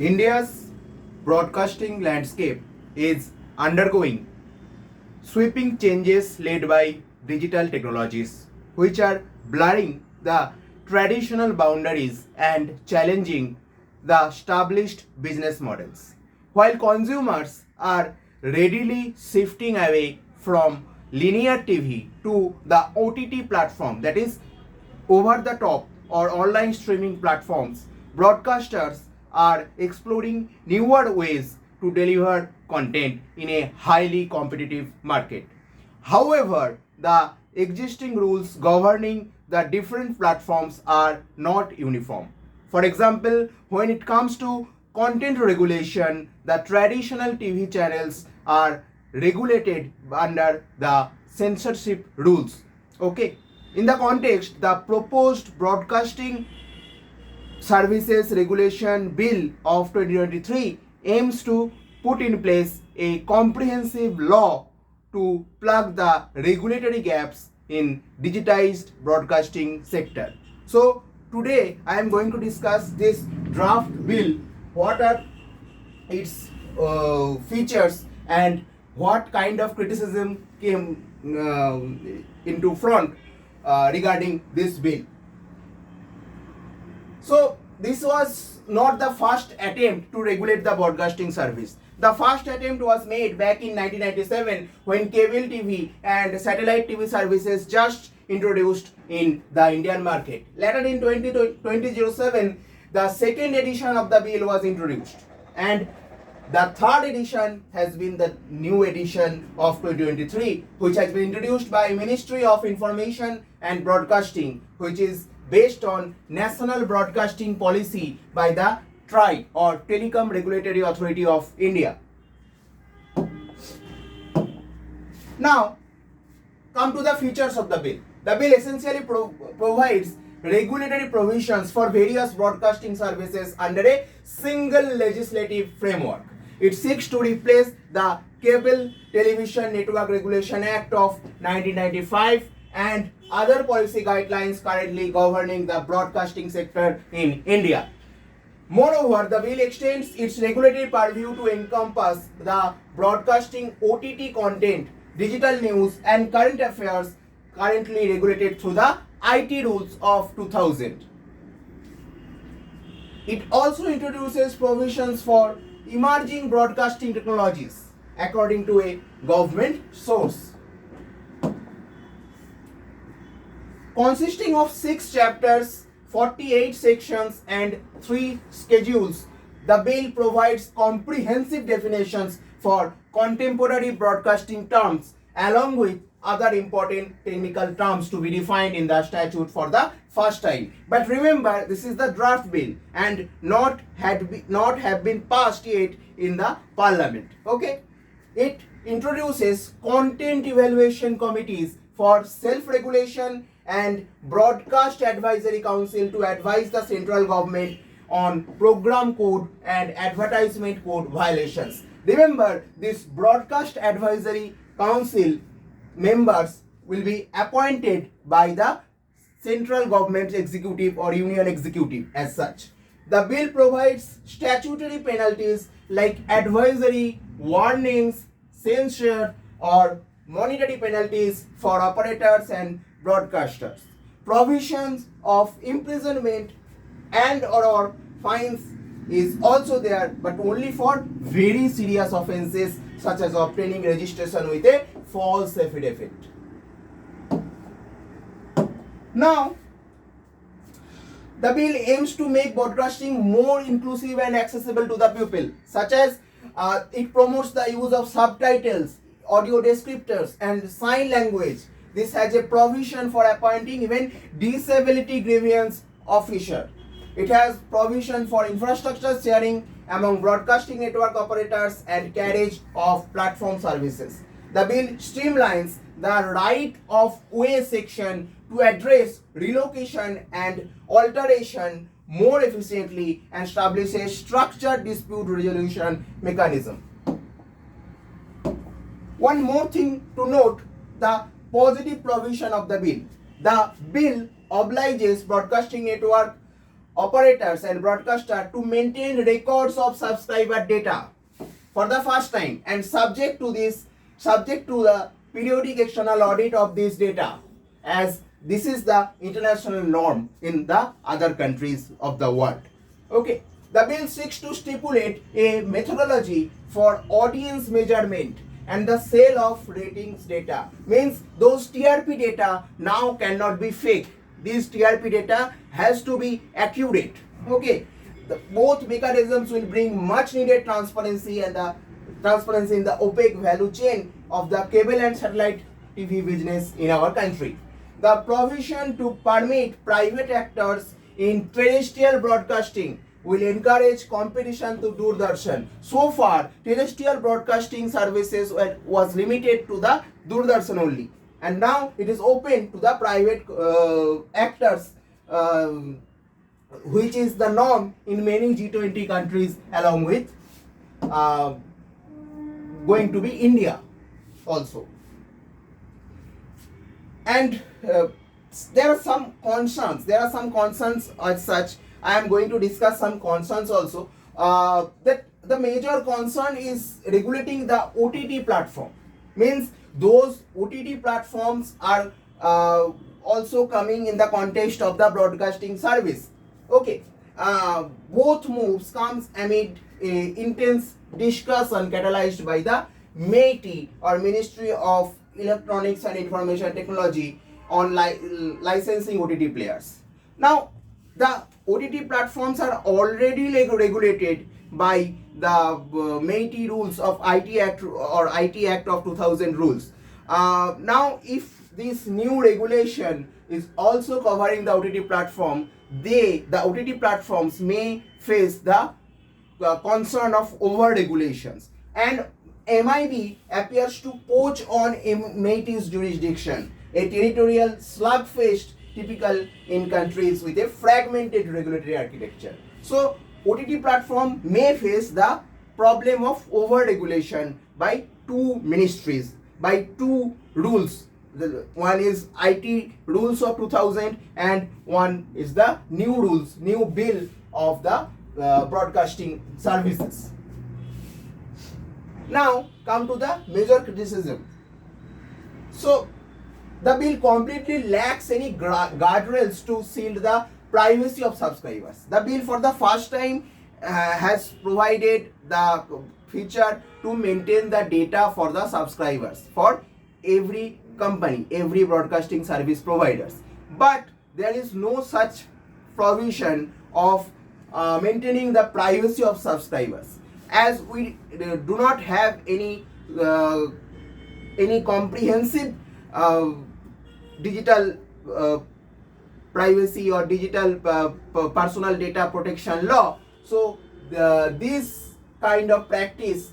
India's broadcasting landscape is undergoing sweeping changes led by digital technologies, which are blurring the traditional boundaries and challenging the established business models. While consumers are readily shifting away from linear TV to the OTT platform, that is over the top or online streaming platforms, broadcasters are exploring newer ways to deliver content in a highly competitive market. However, the existing rules governing the different platforms are not uniform. For example, when it comes to content regulation, the traditional TV channels are regulated under the censorship rules. Okay, in the context, the proposed Broadcasting Services Regulation Bill of 2023 aims to put in place a comprehensive law to plug the regulatory gaps in digitized broadcasting sector. So today I am going to discuss this draft bill, what are its features and what kind of criticism came into front regarding this bill. So this was not the first attempt to regulate the broadcasting service. The first attempt was made back in 1997 when cable TV and satellite TV services just introduced in the Indian market. Later in 2007, the second edition of the bill was introduced, and the third edition has been the new edition of 2023, which has been introduced by Ministry of Information and Broadcasting, which is based on National Broadcasting Policy by the TRAI or Telecom Regulatory Authority of India. Now, come to the features of the bill. The bill essentially provides regulatory provisions for various broadcasting services under a single legislative framework. It seeks to replace the Cable Television Network Regulation Act of 1995 and other policy guidelines currently governing the broadcasting sector in India. Moreover, the bill extends its regulatory purview to encompass the broadcasting OTT content, digital news and current affairs currently regulated through the IT rules of 2000. It also introduces provisions for emerging broadcasting technologies according to a government source. Consisting of 6 chapters, 48 sections and 3 schedules, the bill provides comprehensive definitions for contemporary broadcasting terms along with other important technical terms to be defined in the statute for the first time. But remember, this is the draft bill and not have been passed yet in the parliament. Okay, it introduces content evaluation committees for self-regulation and broadcast advisory council to advise the central government on program code and advertisement code violations. Remember, this broadcast advisory council members will be appointed by the central government executive or union executive as such. The bill provides statutory penalties like advisory, warnings, censure or monetary penalties for operators and broadcasters. Provisions of imprisonment and or fines is also there, but only for very serious offences such as obtaining registration with a false affidavit. Now, the bill aims to make broadcasting more inclusive and accessible to the people, such as it promotes the use of subtitles, audio descriptors and sign language. This has a provision for appointing even disability grievance officer. It has provision for infrastructure sharing among broadcasting network operators and carriage of platform services. The bill streamlines the right of way section to address relocation and alteration more efficiently and establishes structured dispute resolution mechanism. One more thing to note, the positive provision of the bill. The bill obliges broadcasting network operators and broadcasters to maintain records of subscriber data for the first time, and subject to the periodic external audit of this data, as this is the international norm in the other countries of the world. Okay, the bill seeks to stipulate a methodology for audience measurement and the sale of ratings data. Means those TRP data now cannot be fake. This TRP data has to be accurate. Okay, both mechanisms will bring much needed transparency and the transparency in the opaque value chain of the cable and satellite TV business in our country. The provision to permit private actors in terrestrial broadcasting will encourage competition to Doordarshan. So far, terrestrial broadcasting services was limited to the Doordarshan only, and now it is open to the private actors, which is the norm in many G20 countries, along with going to be India also. And there are some concerns as such. I am going to discuss some concerns also. That the major concern is regulating the OTT platform. Means those OTT platforms are also coming in the context of the broadcasting service. Okay, both moves comes amid a intense discussion catalyzed by the MeitY, or Ministry of Electronics and Information Technology, on licensing OTT players. Now, the OTT platforms are already regulated by the MeitY rules of IT Act, or IT Act of 2000 rules. Now, if this new regulation is also covering the OTT platform, the OTT platforms may face the concern of over regulations, and MIB appears to poach on MeitY's jurisdiction, a territorial slugfest typical in countries with a fragmented regulatory architecture. So OTT platform may face the problem of over regulation by two ministries, by two rules. One is IT rules of 2000, and one is the new bill of the broadcasting services. Now come to the major criticism. So the bill completely lacks any guardrails to shield the privacy of subscribers. The bill for the first time has provided the feature to maintain the data for the subscribers for every company, every broadcasting service providers. But there is no such provision of maintaining the privacy of subscribers, as we do not have any comprehensive digital privacy or digital personal data protection law. So this kind of practice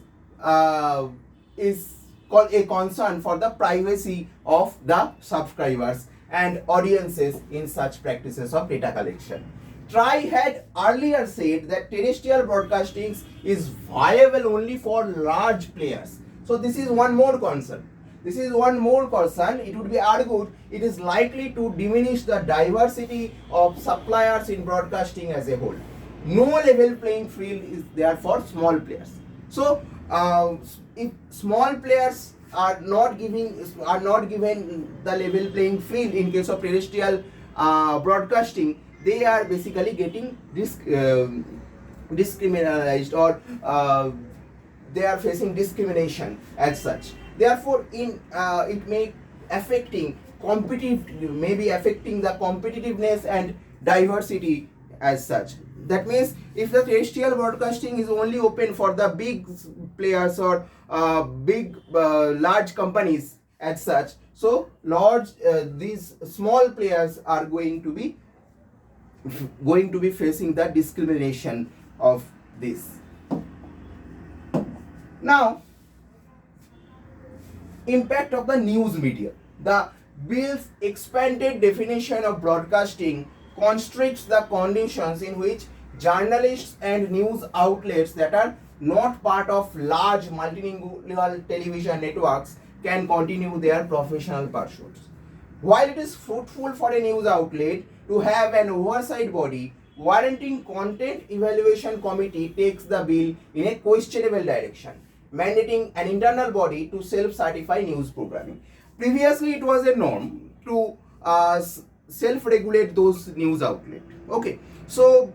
is called a concern for the privacy of the subscribers and audiences in such practices of data collection. TRAI had earlier said that terrestrial broadcasting is viable only for large players. So this is one more concern. It would be argued it is likely to diminish the diversity of suppliers in broadcasting as a whole. No level playing field is there for small players. So if small players are not given the level playing field in case of terrestrial broadcasting, they are basically getting discriminalized, or they are facing discrimination as such. Therefore, it may affecting the competitiveness and diversity as such. That means if the terrestrial broadcasting is only open for the big players or large companies as such, so these small players are going to be facing the discrimination of this. Now, impact of the news media. The bill's expanded definition of broadcasting constricts the conditions in which journalists and news outlets that are not part of large multilingual television networks can continue their professional pursuits. While it is fruitful for a news outlet to have an oversight body warranting content evaluation committee takes the bill in a questionable direction, mandating an internal body to self-certify news programming. Previously, it was a norm to self-regulate those news outlets. Okay, so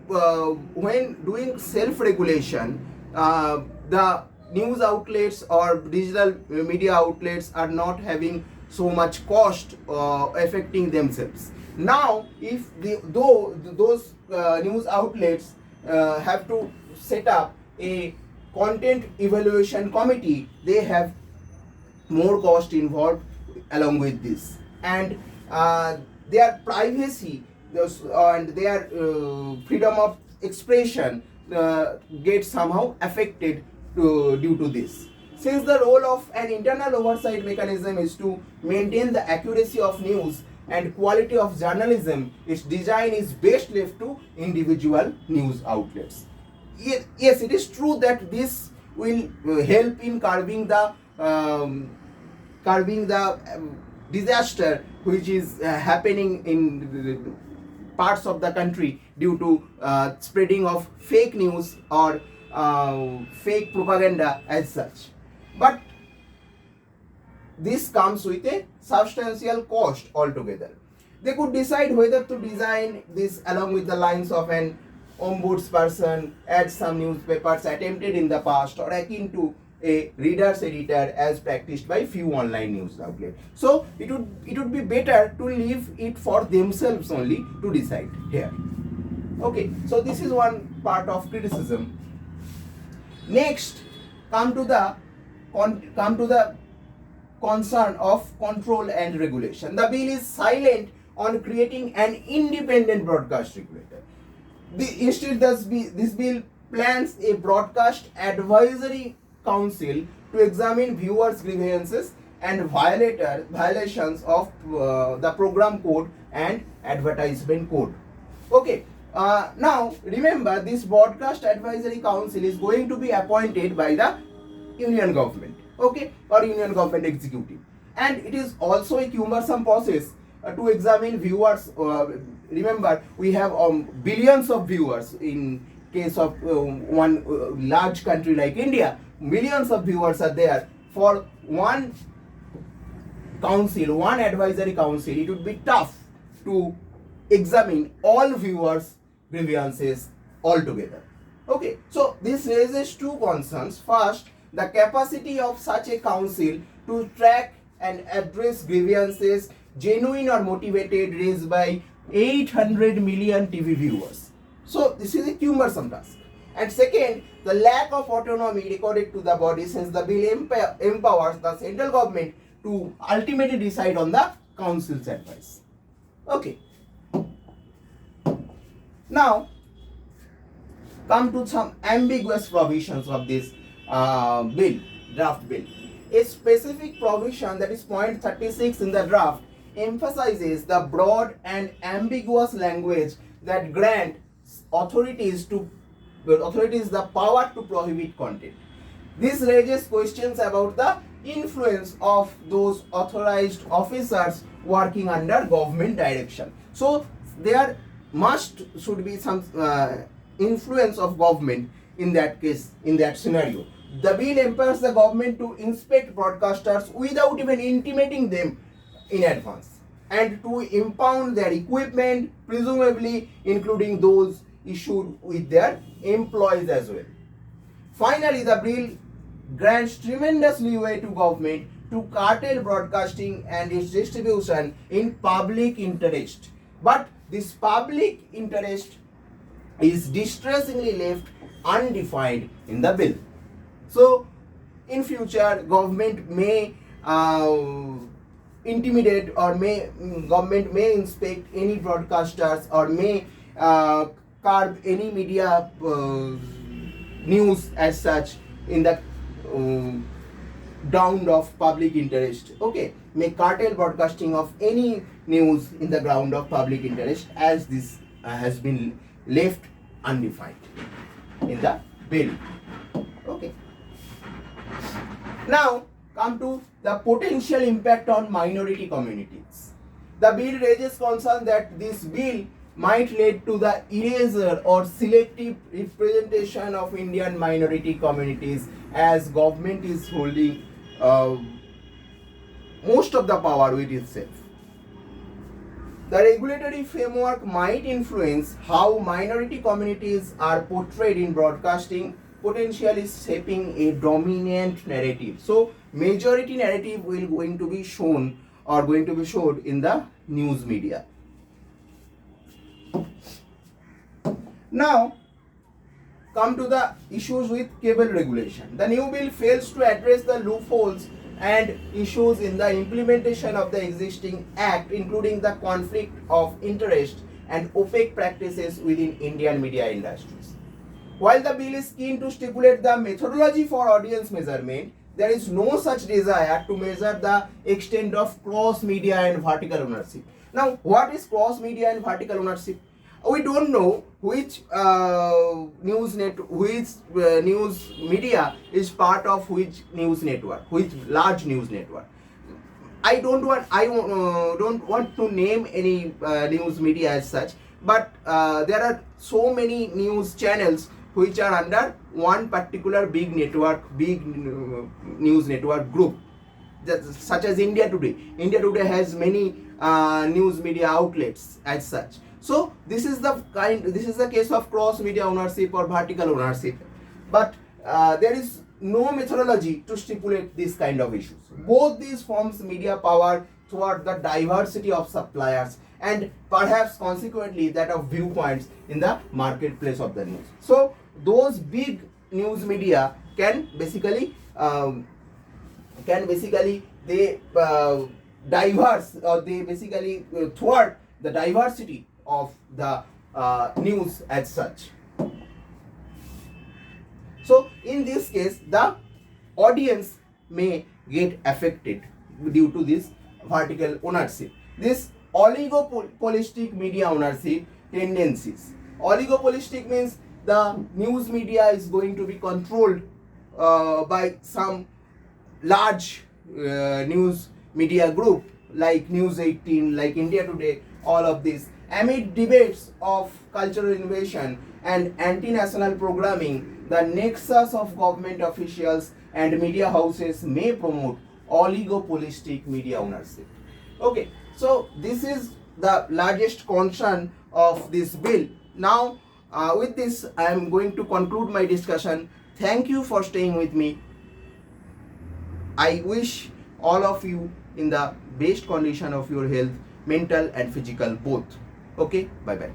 when doing self-regulation, the news outlets or digital media outlets are not having so much cost affecting themselves. Now, if those news outlets have to set up a content evaluation committee, they have more cost involved along with this, and their privacy and their freedom of expression gets somehow affected due to this. Since the role of an internal oversight mechanism is to maintain the accuracy of news and quality of journalism, its design is best left to individual news outlets. Yes, it is true that this will help in curbing the disaster which is happening in parts of the country due to spreading of fake news or fake propaganda as such. But this comes with a substantial cost altogether. They could decide whether to design this along with the lines of an ombudsperson, as some newspapers attempted in the past, or akin to a reader's editor as practiced by few online news outlets. So it would be better to leave it for themselves only to decide here. Okay, so this is one part of criticism. Next, come to the concern of control and regulation. The bill is silent on creating an independent broadcast regulator. Instead, this bill plans a broadcast advisory council to examine viewers' grievances and violations of the program code and advertisement code. Okay. Now remember, this broadcast advisory council is going to be appointed by the union government, okay, or union government executive, and it is also a cumbersome process to examine viewers. Remember, we have billions of viewers in case of one large country like India. Millions of viewers are there. For one council, one advisory council, it would be tough to examine all viewers' grievances altogether. Okay, so this raises two concerns. First, the capacity of such a council to track and address grievances genuine or motivated raised by 800 million TV viewers. So this is a cumbersome task. And second, the lack of autonomy recorded to the body, since the bill empowers the central government to ultimately decide on the council's advice. Okay. Now, come to some ambiguous provisions of this draft bill. A specific provision, that is point 36 in the draft, emphasizes the broad and ambiguous language that grants authorities the power to prohibit content. This raises questions about the influence of those authorized officers working under government direction. So there should be some influence of government in that case, in that scenario. The bill empowers the government to inspect broadcasters without even intimating them in advance, and to impound their equipment, presumably including those issued with their employees as well. Finally, the bill grants tremendous leeway to government to curtail broadcasting and its distribution in public interest. But this public interest is distressingly left undefined in the bill. So, in future, government may intimidate, or government may inspect any broadcasters, or may curb any media news as such in the ground of public interest. Okay, may curtail broadcasting of any news in the ground of public interest, as this has been left undefined in the bill. Okay. Now come to the potential impact on minority communities. The bill raises concern that this bill might lead to the erasure or selective representation of Indian minority communities, as government is holding uh, most of the power with itself. The regulatory framework might influence how minority communities are portrayed in broadcasting, potentially shaping a dominant narrative. So, majority narrative will going to be shown or going to be showed in the news media. Now, come to the issues with cable regulation. The new bill fails to address the loopholes and issues in the implementation of the existing act, including the conflict of interest and opaque practices within Indian media industries. While the bill is keen to stipulate the methodology for audience measurement, there is no such desire to measure the extent of cross media and vertical ownership. Now, what is cross media and vertical ownership? We don't know which news media is part of which news network, which large news network. I don't want to name any news media as such, but there are so many news channels which are under one particular big network, news network group, such as India Today. India Today has many news media outlets as such. So this is the case of cross media ownership or vertical ownership, but there is no methodology to stipulate this kind of issues. Both these forms media power toward the diversity of suppliers and perhaps consequently that of viewpoints in the marketplace of the news. So those big news media can basically they diverse, or they basically thwart the diversity of the news as such. So in this case, the audience may get affected due to this vertical ownership. This oligopolistic media ownership tendencies. Oligopolistic means the news media is going to be controlled by some large news media group like News 18, like India Today, all of this. Amid debates of cultural innovation and anti-national programming, the nexus of government officials and media houses may promote oligopolistic media ownership. Okay, so this is the largest concern of this bill. Now, with this, I am going to conclude my discussion. Thank you for staying with me. I wish all of you in the best condition of your health, mental and physical both. Okay, bye bye.